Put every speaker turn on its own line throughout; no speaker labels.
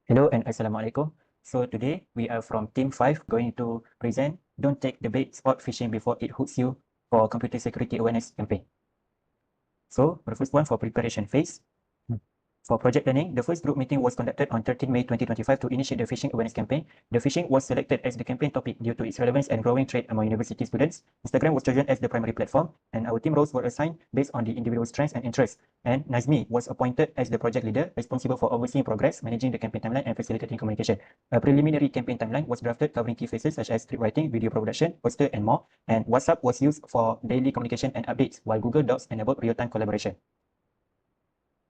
Hello and Assalamualaikum. So today we are from Team 5 going to present Don't Take the Bait, Spot Phishing Before It Hooks You for Computer Security Awareness Campaign. So the first one for preparation phase. For project learning, the first group meeting was conducted on 13 May 2025 to initiate the phishing awareness campaign. The phishing was selected as the campaign topic due to its relevance and growing trend among university students. Instagram was chosen as the primary platform, and our team roles were assigned based on the individual strengths and interests. And Nazmi was appointed as the project leader, responsible for overseeing progress, managing the campaign timeline, and facilitating communication. A preliminary campaign timeline was drafted covering key phases such as script writing, video production, poster, and more. And WhatsApp was used for daily communication and updates, while Google Docs enabled real-time collaboration.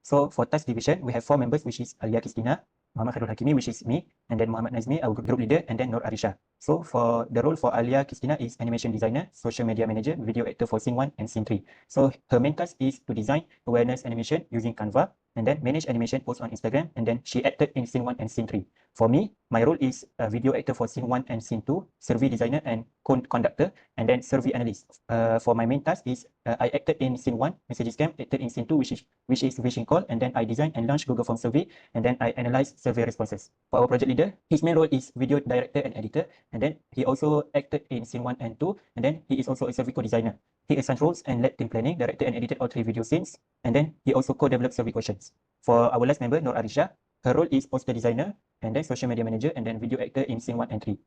So for task division, we have 4 members, which is Alia Christina, Muhammad Khairul Hakimi, which is me, and then Muhammad Nazmi, our group leader, and then Nur Arisha. So for the role for Alia Christina is animation designer, social media manager, video actor for scene 1 and scene 3. So her main task is to design awareness animation using Canva, and then manage animation posts on Instagram, and then she acted in scene 1 and scene 3. For me, my role is a video actor for scene 1 and scene 2, survey designer and conductor, and then survey analyst. For my main task is I acted in scene 1, message scam, acted in scene 2, which is phishing call, and then I design and launch Google Form survey, and then I analyze survey responses. For our project leader, his main role is video director and editor, and then he also acted in scene 1 and 2, and then he is also a survey co-designer. He assigned roles and led team planning, directed and edited all 3 video scenes, and then he also co-developed survey questions. For our last member, Nur Arisha, her role is poster designer, and then social media manager, and then video actor in scene 1 and 3.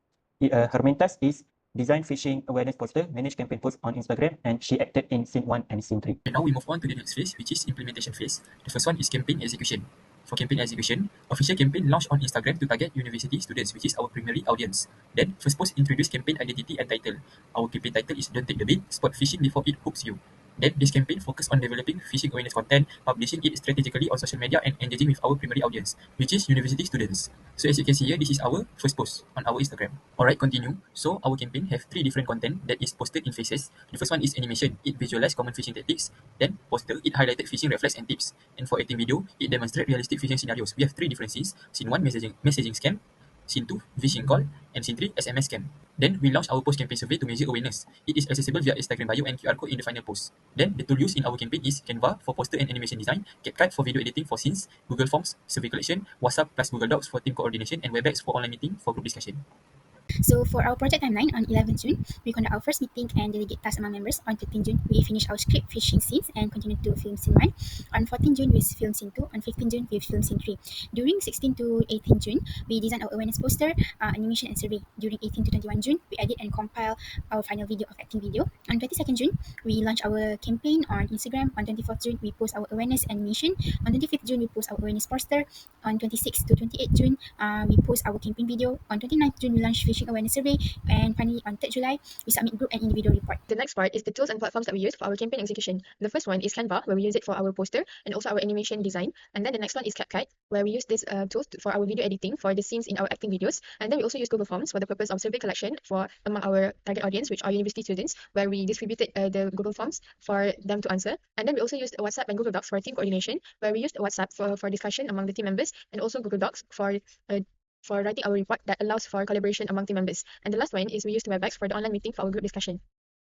Her main task is design phishing awareness poster, manage campaign posts on Instagram, and she acted in scene 1 and scene 3.
Now we move on to the next phase, which is implementation phase. The first one is campaign execution. For campaign execution, official campaign launched on Instagram to target university students, which is our primary audience. Then, first post introduce campaign identity and title. Our campaign title is Don't Take the Bait, Spot Phishing Before It Hooks You. Then, this campaign focus on developing phishing awareness content, publishing it strategically on social media, and engaging with our primary audience, which is university students. So as you can see here, this is our first post on our Instagram. Alright, continue. So our campaign have 3 different content that is posted in phases. The first one is animation. It visualized common phishing tactics. Then poster, it highlighted phishing reflex and tips. And for acting video, it demonstrated realistic phishing scenarios. We have 3 different scenes. Scene 1, messaging scam. Scene 2, phishing call. And scene 3, SMS scam. Then we launched our post-campaign survey to measure awareness. It is accessible via Instagram bio and QR code in the final post. Then the tool used in our campaign is Canva for poster and animation design, CapCut for video editing for scenes, Google Forms, survey collection, WhatsApp plus Google Docs for team coordination, and Webex for online meeting for group discussion.
So for our project timeline, on 11th June, we conduct our first meeting and delegate tasks among members. On 13th June, we finish our script phishing scenes and continue to film scene 1. On 14th June, we film scene 2. On 15th June, we film scene 3. During 16th to 18th June, we design our awareness poster, animation and survey. During 18th to 21 June, we edit and compile our final video of acting video. On 22nd June, we launch our campaign on Instagram. On 24th June, we post our awareness animation. On 25th June, we post our awareness poster. On 26th to 28th June, we post our campaign video. On 29th June, we launch phishing awareness survey. And finally, on 3rd July, we submit group and individual report.
The next part is the tools and platforms that we use for our campaign execution. The first one is Canva, where we use it for our poster and also our animation design. And then the next one is CapCut, where we use this tool for our video editing for the scenes in our acting videos. And then we also use Google Forms for the purpose of survey collection for among our target audience, which are university students, where we distributed the Google Forms for them to answer. And then we also used WhatsApp and Google Docs for team coordination, where we used WhatsApp for discussion among the team members, and also Google Docs for writing our report that allows for collaboration among team members. And the last one is we used Webex for the online meeting for our group discussion.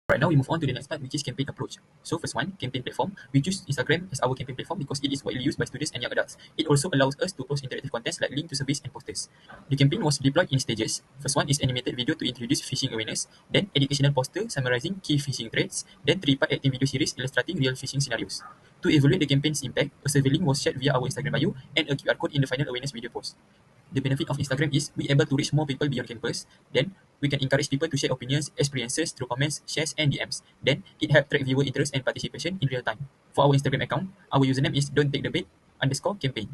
Right now we move on to the next part, which is campaign approach. So first one, campaign platform. We choose Instagram as our campaign platform because it is widely used by students and young adults. It also allows us to post interactive contents like links to surveys and posters. The campaign was deployed in stages. First one is animated video to introduce phishing awareness, then educational poster summarizing key phishing threats, then 3-part acting video series illustrating real phishing scenarios. To evaluate the campaign's impact, a survey link was shared via our Instagram bio and a QR code in the final awareness video post. The benefit of Instagram is we able to reach more people beyond campus. Then we can encourage people to share opinions, experiences through comments, shares, and DMs. Then it help track viewer interest and participation in real time. For our Instagram account, our username is don't take the bait _campaign.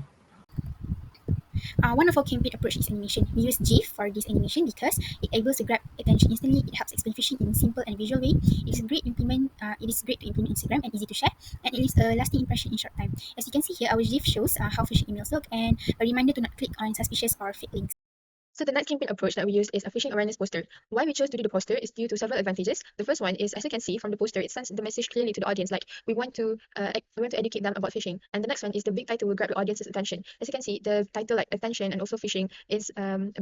One of our campaign approach is animation. We use GIF for this animation because it able to grab attention instantly. It helps explain phishing in simple and visual way. It is great to implement Instagram and easy to share, and it leaves a lasting impression in short time. As you can see here, our GIF shows how phishing emails look and a reminder to not click on suspicious or fake links.
So the next campaign approach that we use is a phishing awareness poster. Why we chose to do the poster is due to several advantages. The first one is, as you can see from the poster, it sends the message clearly to the audience, like we want to educate them about phishing. And the next one is the big title will grab the audience's attention. As you can see, the title like attention and also phishing is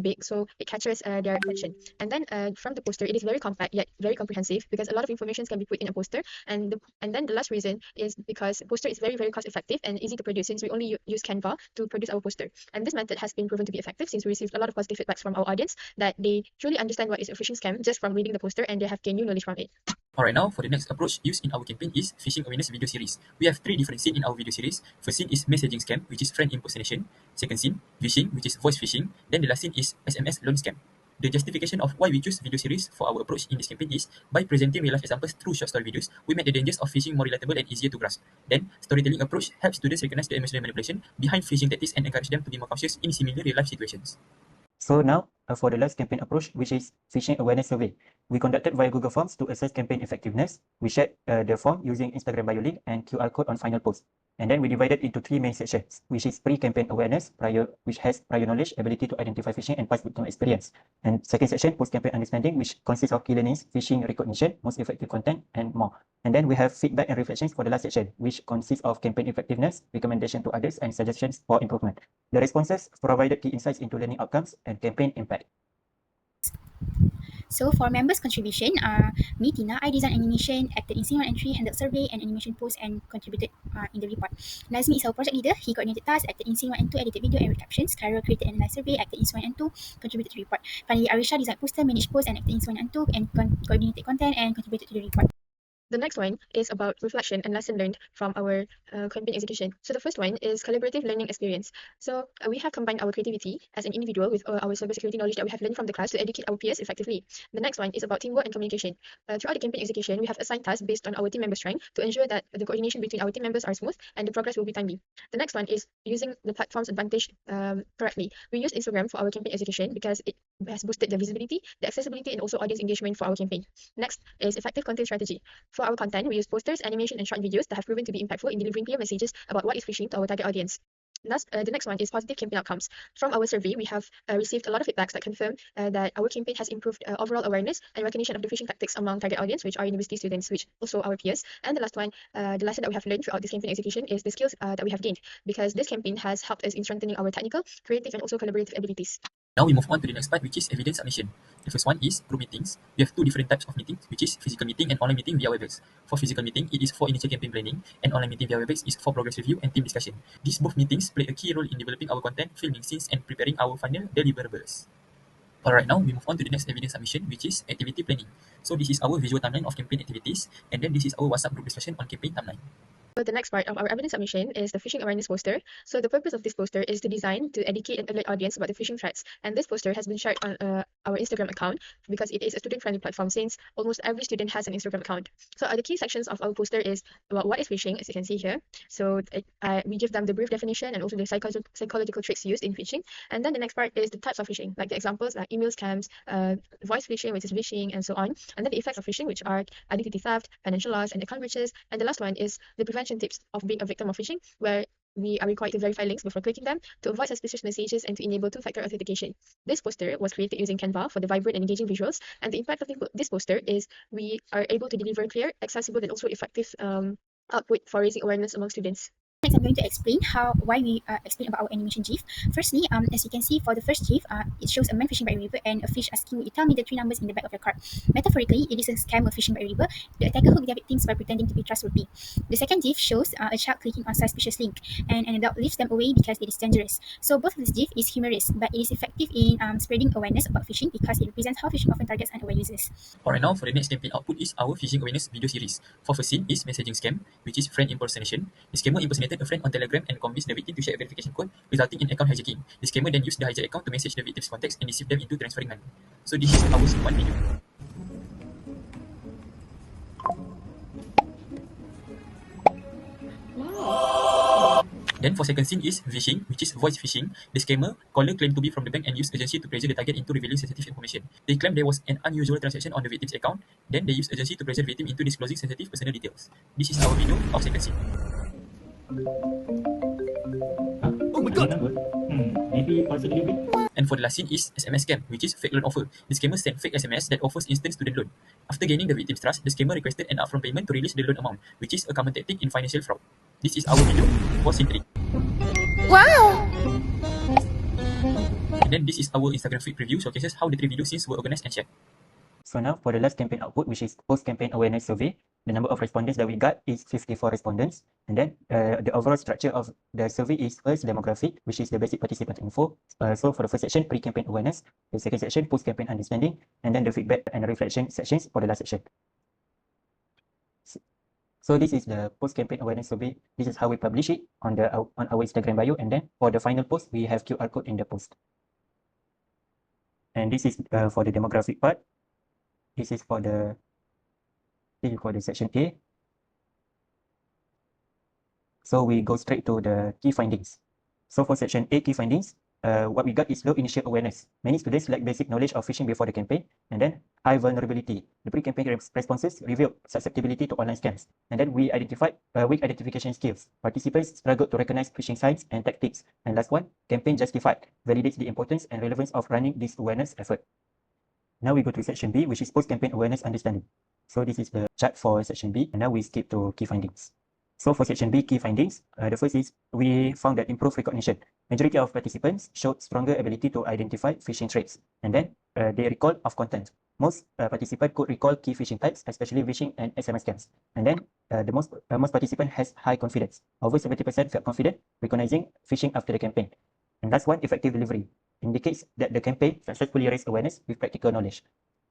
big, so it captures their attention. And then from the poster, it is very compact yet very comprehensive because a lot of information can be put in a poster. And then the last reason is because poster is very cost effective and easy to produce, since we only use Canva to produce our poster. And this method has been proven to be effective since we received a lot of positive feedbacks from our audience that they truly understand what is a phishing scam just from reading the poster, and they have gained new knowledge from it.
Alright, now for the next approach used in our campaign is phishing awareness video series. We have 3 different scenes in our video series. First scene is messaging scam, which is friend impersonation. Second scene, phishing, which is voice phishing. Then the last scene is SMS loan scam. The justification of why we choose video series for our approach in this campaign is by presenting real life examples through short story videos, we make the dangers of phishing more relatable and easier to grasp. Then, storytelling approach helps students recognize the emotional manipulation behind phishing tactics and encourage them to be more cautious in similar real life situations.
So now, for the last campaign approach, which is phishing awareness survey. We conducted via Google Forms to assess campaign effectiveness. We shared the form using Instagram bio link and QR code on final post. And then we divided into 3 main sections, which is pre-campaign awareness, which has prior knowledge, ability to identify phishing, and past victim experience. And second section, post-campaign understanding, which consists of key learnings, phishing recognition, most effective content, and more. And then we have feedback and reflections for the last section, which consists of campaign effectiveness, recommendation to others, and suggestions for improvement. The responses provided key insights into learning outcomes and campaign impact.
So for members' contribution, me, Tina, I designed animation, acted in scene 1 and 3, handled survey and animation post, and contributed in the report. Nazmi is our project leader. He coordinated tasks, acted in scene 1 and 2, edited video and captions. Khairul created and analyzed survey, acted in scene 1 and 2, contributed to the report. Finally, Arisha designed poster, managed post, and acted in scene 1 and 2, and coordinated content and contributed to the report.
The next one is about reflection and lesson learned from our campaign execution. So the first one is collaborative learning experience. So we have combined our creativity as an individual with our cybersecurity knowledge that we have learned from the class to educate our peers effectively. The next one is about teamwork and communication. Throughout the campaign execution, we have assigned tasks based on our team members' strength to ensure that the coordination between our team members are smooth and the progress will be timely. The next one is using the platform's advantage correctly. We use Instagram for our campaign execution because it has boosted the visibility, the accessibility, and also audience engagement for our campaign. Next is effective content strategy. For our content, we use posters, animation, and short videos that have proven to be impactful in delivering clear messages about what is phishing to our target audience. The next one is positive campaign outcomes. From our survey, we have received a lot of feedbacks that confirm that our campaign has improved overall awareness and recognition of the phishing tactics among target audience, which are university students, which also our peers. And the last one, the lesson that we have learned throughout this campaign execution is the skills that we have gained, because this campaign has helped us in strengthening our technical, creative, and also collaborative abilities.
Now we move on to the next part, which is evidence submission. The first one is group meetings. We have 2 different types of meetings, which is physical meeting and online meeting via Webex. For physical meeting, it is for initial campaign planning, and online meeting via Webex is for progress review and team discussion. These both meetings play a key role in developing our content, filming scenes, and preparing our final deliverables. Alright, now we move on to the next evidence submission, which is activity planning. So this is our visual timeline of campaign activities, and then this is our WhatsApp group discussion on campaign timeline.
So the next part of our evidence submission is the phishing awareness poster. So the purpose of this poster is to design to educate and alert audience about the phishing threats. And this poster has been shared on our Instagram account because it is a student-friendly platform, since almost every student has an Instagram account. So the key sections of our poster is about what is phishing, as you can see here. So we give them the brief definition and also the psychological tricks used in phishing. And then the next part is the types of phishing, like the examples like email scams, voice phishing, which is phishing, and so on. And then the effects of phishing, which are identity theft, financial loss, and account breaches. And the last one is the prevention tips of being a victim of phishing, where we are required to verify links before clicking them, to avoid suspicious messages, and to enable 2-factor authentication. This poster was created using Canva for the vibrant and engaging visuals, and the impact of this poster is we are able to deliver clear, accessible, and also effective output for raising awareness among students.
Next, I'm going to explain why we explain about our animation GIF. Firstly, as you can see, for the first GIF, it shows a man fishing by a river and a fish asking you, tell me the 3 numbers in the back of your card. Metaphorically, it is a scam of fishing by a river. The attacker hooked their victims by pretending to be trustworthy. The second GIF shows a child clicking on suspicious link, and an adult leaves them away because it is dangerous. So both of this GIF is humorous, but it is effective in spreading awareness about phishing because it represents how phishing often targets unaware users.
Alright, now for the next campaign output is our phishing awareness video series. For first scene is messaging scam, which is friend impersonation. The scammer impersonated a friend on Telegram and convinced the victim to share a verification code, resulting in account hijacking. The scammer then used the hijacked account to message the victim's contacts and deceive them into transferring money. So this is our scene 1 video. Then for second scene is phishing, which is voice phishing. The scammer caller claimed to be from the bank and used urgency to pressure the target into revealing sensitive information. They claimed there was an unusual transaction on the victim's account. Then they used urgency to pressure the victim into disclosing sensitive personal details. This is our video of second scene.
Oh my god! maybe also delivery.
And for the last scene is SMS scam, which is fake loan offer. The scammer sent fake SMS that offers instant student loan. After gaining the victim's trust, the scammer requested an upfront payment to release the loan amount, which is a common tactic in financial fraud. This is our video for scene 3.
Wow!
And then this is our Instagram feed preview, showcases how the 3 video scenes were organized and shared.
So now for the last campaign output, which is post-campaign awareness survey, the number of respondents that we got is 54 respondents. And then the overall structure of the survey is first demographic, which is the basic participant info. So for the first section, pre-campaign awareness, the second section, post-campaign understanding, and then the feedback and reflection sections for the last section. So this is the post-campaign awareness survey. This is how we publish it on our Instagram bio. And then for the final post, we have QR code in the post. And this is for the demographic part. This is for the section A. So we go straight to the key findings. So for section A, key findings, what we got is low initial awareness. Many students lack basic knowledge of phishing before the campaign, and then high vulnerability. The pre-campaign responses revealed susceptibility to online scams. And then we identified weak identification skills. Participants struggled to recognize phishing signs and tactics. And last one, campaign justified, validates the importance and relevance of running this awareness effort. Now we go to section B, which is post-campaign awareness understanding. So this is the chart for section B, and now we skip to key findings. So for section B, key findings, the first is we found that improved recognition. Majority of participants showed stronger ability to identify phishing threats, and then they recall of content. Most participants could recall key phishing types, especially phishing and SMS scams. And then the most participant has high confidence. Over 70% felt confident recognizing phishing after the campaign. And last one, effective delivery, indicates that the campaign successfully raised awareness with practical knowledge.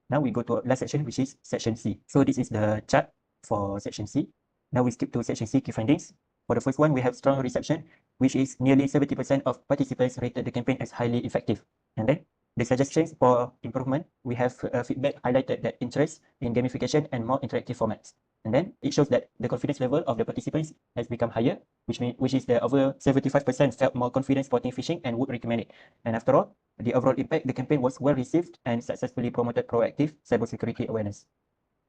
Now we go to last section, which is section C. So this is the chart for section C. Now we skip to section C, key findings. For the first one, we have strong reception, which is nearly 70% of participants rated the campaign as highly effective. And then the suggestions for improvement, we have feedback highlighted that interest in gamification and more interactive formats. And then it shows that the confidence level of the participants has become higher, which is the over 75% felt more confident spotting phishing and would recommend it. And after all, the overall impact, the campaign was well received and successfully promoted proactive cybersecurity awareness.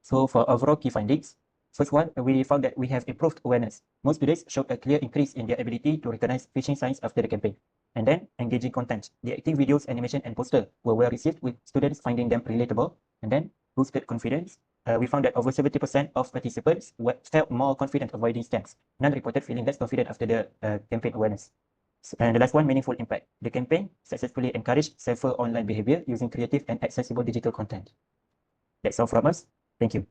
So for overall key findings, first one, we found that we have improved awareness. Most students showed a clear increase in their ability to recognize phishing signs after the campaign. And then engaging content. The acting videos, animation, and poster were well received, with students finding them relatable. And then boosted confidence. We found that over 70% of participants felt more confident avoiding scams. None reported feeling less confident after the campaign awareness. And the last one, meaningful impact. The campaign successfully encouraged safer online behavior using creative and accessible digital content. That's all from us. Thank you.